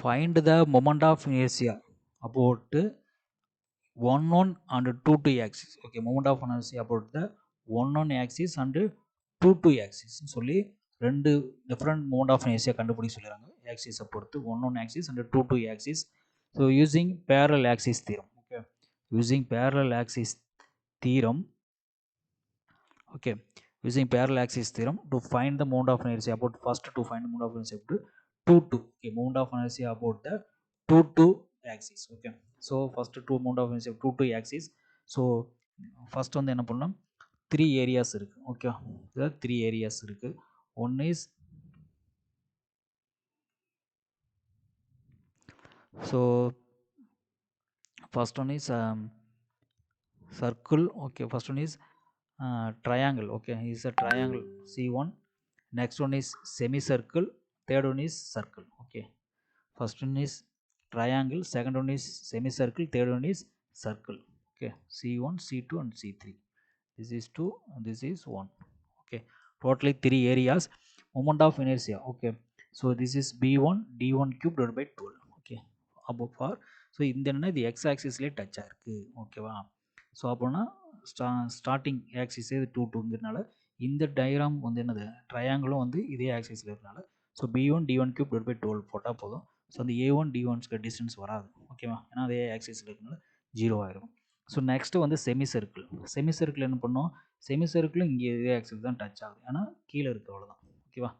find the moment of inertia about 1 on and 2 2 axis. Okay, moment of inertia about the 1 on axis and 2 2 axis சொல்லி ரெண்டு different mode of inertia கண்டுபிடிக்க சொல்லிடுறாங்க. ஆக்சிஸை பொறுத்து 1 on axis and 2 2 axis. So using parallel axis theorem. Okay, using parallel axis theorem. Okay, using parallel axis theorem to find the moment of inertia about first to find the moment of inertia about 2 2. Okay, moment of inertia about the 2 2 axis. Okay, so first two moment of inertia 2 2 axis. So first வந்து என்ன பண்ணலாம், 3 areas இருக்கு. Okay, இதில் 3 areas இருக்கு. One is so first one is circle. Okay, first one is triangle. Okay, is a triangle C1. Next one is semicircle. Third one is circle. Okay, first one is triangle, second one is semicircle, third one is circle. Okay, C1, C2 and C3. This is 2 and this is 1. Okay, totally 3 areas. Moment of inertia. Okay, so this is B1 D1 cube divided by 12. Okay, above for so இந்த என்ன இது x axisல touch ஆயிருக்கு. ஓகேவா, so அப்போனா starting axis இது 2 2ங்கிறனால இந்த diagram வந்து என்னது ட்ரையாங்கிளும் வந்து இதே ஆக்சிஸில் இருக்கனால so B1 D1 cube divided by 12 போட்டால் போதும். ஸோ அந்த A1 D1க்கு டிஸ்டன்ஸ் வராது. ஓகேவா, ஏன்னா அதே ஆக்சிஸில் இருக்கனால 0 ஆயிரும். ஸோ நெக்ஸ்ட்டு வந்து செமி சர்க்கிள். செமி சர்க்கிள் என்ன பண்ணோம், செமி சர்க்கிளும் இங்கே இதே ஆக்சிஸ் தான் டச் ஆகுது, ஆனால் கீழே இருக்குது அவ்வளோதான். ஓகேவா,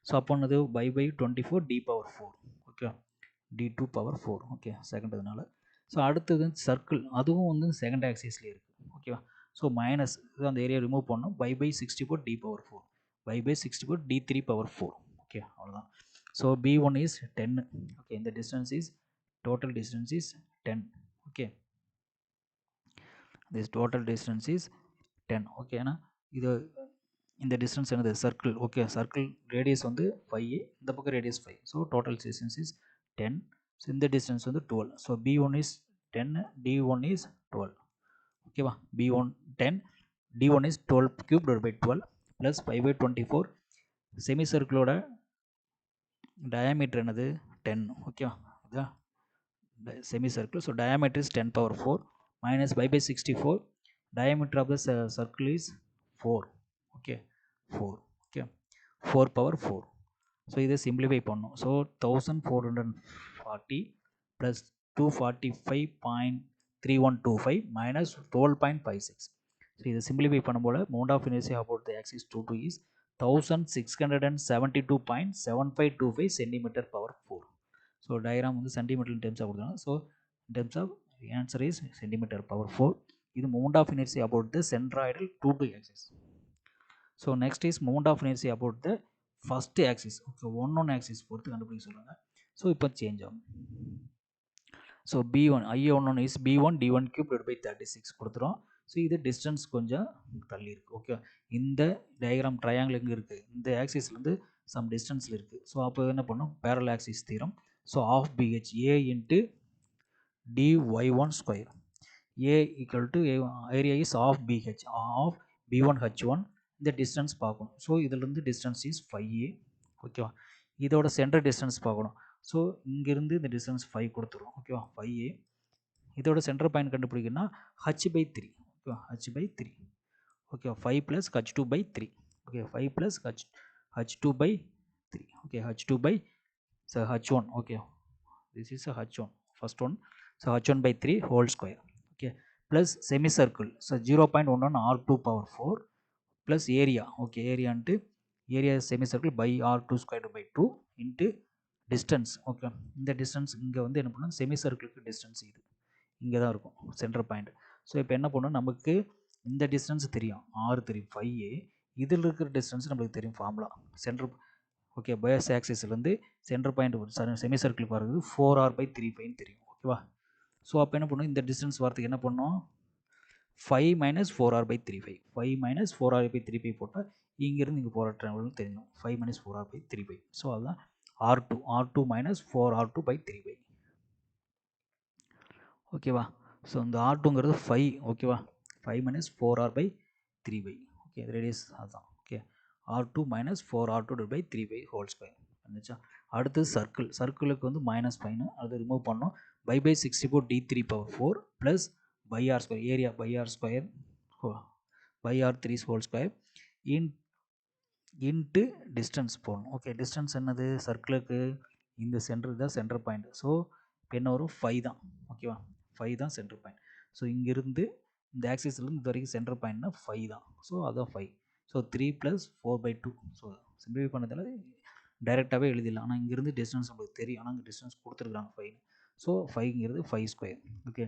ஸோ அப்போ என்னது pi 24 D power 4. Okay, D2 power 4. Okay, second இதனால. ஸோ அடுத்தது சர்க்கிள், அதுவும் வந்து செகண்ட் ஆக்சிஸ்லேயே இருக்குது. ஓகேவா, ஸோ மைனஸ் அந்த ஏரியா ரிமூவ் பண்ணோம். Pi 64 D power 4. Pi 64 D3 power 4. Okay, அவ்வளோதான். So B1 is 10. ஓகே, இந்த distance is total distance is 10. Okay, this total distance is 10. Okay, na இது இந்த டிஸ்டன்ஸ் என்னது சர்க்கிள். ஓகே, சர்க்கிள் ரேடியஸ் வந்து 5, இந்த பக்கம் radius 5. So total distance is 10. So இந்த distance வந்து 12. So B1 is 10, D1 is 12. ஓகேவா, B1 10, D1 is 12 cube divided by 12 plus 5 by 24. Semi சர்க்கிளோட diameter என்னது 10. ஓகேவா, இதான் semicircle. So diameter is 10 power 4 minus pi by 64. Diameter of the circle is 4. Okay, 4. Okay, 4 power 4. So இதை simplify பண்ணோம். So 1440 plus 245.3125 minus 12.56. So இதை simplify பண்ணும்போது moment of inertia about the axis 2 2 is 1672.7525 centimeter power 4. So diagram வந்து centimeter டெர்ம்ஸாக கொடுத்தாங்க. So terms of answer is centimeter power 4. இது moment of inertia about the centroidal 2 2 axis. So next is moment of inertia about the first axis. Okay, 1 on axis பொறுத்து கண்டுபிடிக்க சொல்கிறாங்க. So இப்போ change ஆகும். So B1 I1 is B1 D1 cube divided by 36 கொடுத்துரும். So இது distance கொஞ்சம் தள்ளி இருக்குது. ஓகே, இந்த டயக்ராம் ட்ரையாங்கிள் எங்கே இருக்குது, இந்த ஆக்சிஸ்லேருந்து சம் டிஸ்டன்ஸில் இருக்குது. ஸோ அப்போ என்ன பண்ணணும், பேரல் ஆக்சிஸ் தீரம். So half BH A into dy1 square. A equal to area is half BH, half B1 H1. இந்த distance பார்க்கணும். ஸோ இதிலிருந்து distance is 5A. ஓகேவா, இதோட சென்டர் டிஸ்டன்ஸ் பார்க்கணும். ஸோ இங்கிருந்து இந்த டிஸ்டன்ஸ் 5 கொடுத்துரும். ஓகேவா, 5A. இதோட சென்டர் பாயிண்ட் கண்டுபிடிக்கணும்னா H/3. ஓகேவா, H/3. ஓகேவா, 5 plus H2/3. Okay, 5 plus H2/3. Okay, H2 so H1. Okay, this is a H1 first one. So H1/3 whole square. Okay, plus semicircle. So 0.11 R2 power 4 plus area. Okay, area into area semicircle by R2 squared by 2 into distance. Okay, இந்த distance இங்கே வந்து என்ன பண்ணணும், செமிசர்க்கிளுக்கு distance இது இங்கே தான் இருக்கும் centre point. So இப்போ என்ன பண்ணணும், நமக்கு இந்த டிஸ்டன்ஸ் தெரியும், R தெரியும் 5A. இதில் இருக்கிற டிஸ்டன்ஸ் நம்மளுக்கு தெரியும் ஃபார்முலா சென்டர். ஓகே, பயாஸ் ஆக்சிஸ்லேருந்து சென்டர் பாயிண்ட் செமி சர்க்கிள் பார்க்குறது 4R/3π தெரியும். ஓகேவா, ஸோ அப்போ என்ன பண்ணணும், இந்த டிஸ்டன்ஸ் வரத்துக்கு என்ன பண்ணணும், 5 - 4R/3π. 5 - 4R/3π போட்டால் இங்கேருந்து இங்கே போகிற ட்ராவல்னு தெரியும். 5 - 4R/3π. ஸோ அதுதான் R2 - 4R2/3π. ஓகேவா, ஸோ இந்த R2ங்கிறது 5. ஓகேவா, 5 - 4R/3π. ஓகே, ரேடியஸ் அதுதான். Okay, R2 - 4R2/3π whole square வந்துச்சா. அடுத்து சர்க்கிளுக்கு வந்து -5 அது ரிமூவ் பண்ணோம். Pi 64 d3 × 4 plus pi R square area pi R square pi R 3 whole square into distance போடணும். ஓகே, டிஸ்டன்ஸ் என்னது சர்க்கிளுக்கு இந்த சென்டர் தான் சென்டர் பாயிண்ட். ஸோ இப்போ என்ன வரும் 5 தான். ஓகேவா, 5 தான் சென்டர் பாயிண்ட். ஸோ இங்கிருந்து இந்த ஆக்சிஸ்லேருந்து இது வரைக்கும் சென்டர் பாயிண்ட்னா 5 தான். ஸோ அதான் 5. ஸோ 3 + 4/2. ஸோ சிம்பிளிஃபை பண்ணதால டைரெக்டாகவே எழுதிடலாம். ஆனால் இங்கேருந்து டிஸ்டன்ஸ் நம்மளுக்கு தெரியும். ஆனால் இங்கே டிஸ்டன்ஸ் கொடுத்துருக்காங்க 5. ஸோ 5ங்கிறது 5². ஓகே,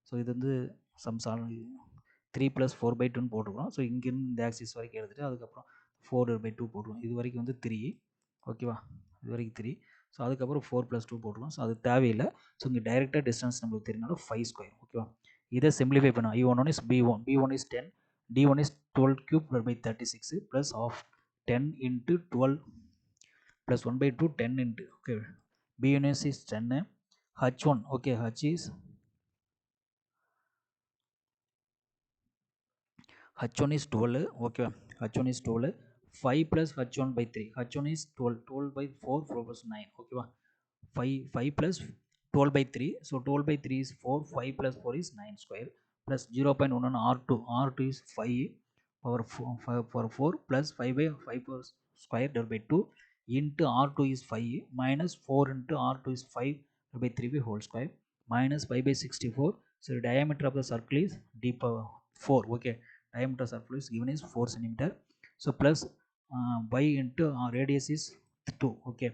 ஸோ இது வந்து சம் சால்வ் 3 + 4/2ன்னு போட்டுருக்கோம். ஸோ இங்கேருந்து இந்த ஆக்சிஸ் வரைக்கும் எழுதிட்டு அதுக்கப்புறம் 4/2 போட்டுருவோம். இது வரைக்கும் வந்து 3. ஓகேவா, இது வரைக்கும் 3. ஸோ அதுக்கப்புறம் 4 + 2 போட்டுருவோம். ஸோ அது தேவையில்லை. ஸோ இங்கே டைரெக்டாக டிஸ்டன்ஸ் நம்மளுக்கு தெரியுனாலும் 5². ஓகேவா, இதை சிம்பிளிஃபை பண்ணோம். I11 is B1 is 10, D1 is 12³ / 36 + half 10 × 12 + 1/2 10 into. Okay, B1 is 10, H1. Okay, H is 12. Okay, H1 is 12. 5 + H1/3. H1 is 12. 12/4, 4 + 9. Okay, 5 + 12/3. So 12/3 is 4. 5 + 4 is 9² plus 0.11 R2. R2 is 5 power 4 plus 5/5 square divided by 2 into R2 is 5 minus 4 into R2 is 5/3 whole square minus 5/64. So the diameter of the circle is d4. Okay, diameter of circle is given is 4 cm. So plus y into radius is 2. Okay,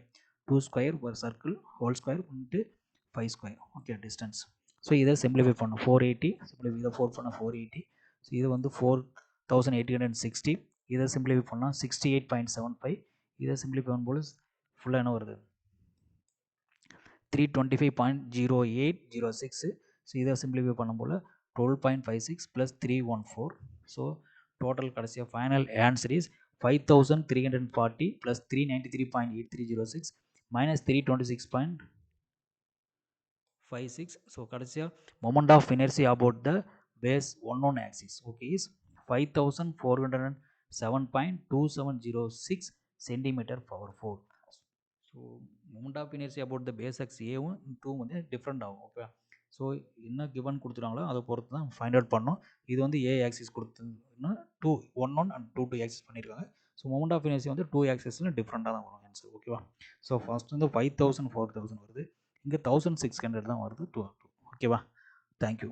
2² per circle whole square into 5². Okay, distance. So இதை simplify பண்ணோம். 480 simplify இதை 4 பண்ணால் 480. So இது வந்து 4860. இதை simplify பண்ணால் 68.75. இதை simplify பண்ணும்போது ஃபுல்லாக என்ன வருது 325.0806. ஸோ இதை சிம்பிளிஃபை பண்ணும்போது 12.56 + 314. ஸோ டோட்டல் கடைசியாக final answer is 5340 + 393.8306 minus 326.56. So கடைசியாக moment of inertia about the base 1 axis, okay, is 5407.2706 cm/4. So moment of inertia about the base axis ஏவும் 2 வந்து டிஃப்ரெண்ட் ஆகும். ஓகே, ஸோ என்ன கிவன் கொடுத்துட்டாங்களோ அதை பொறுத்து தான் ஃபைண்ட் அவுட் பண்ணோம். இது வந்து ஏ ஆக்சிஸ் கொடுத்துன்னா 1 and 2 ஆக்சிஸ் பண்ணியிருக்காங்க. ஸோ moment of inertia வந்து 2 ஆக்சிஸில் டிஃப்ரெண்ட்டாக தான் வரும் ஆன்சர். ஓகேவா, ஸோ ஃபர்ஸ்ட் வந்து 5000 4000 வருது, இங்கே 1600 தான் வருது. ஓகேவா, தேங்க்யூ.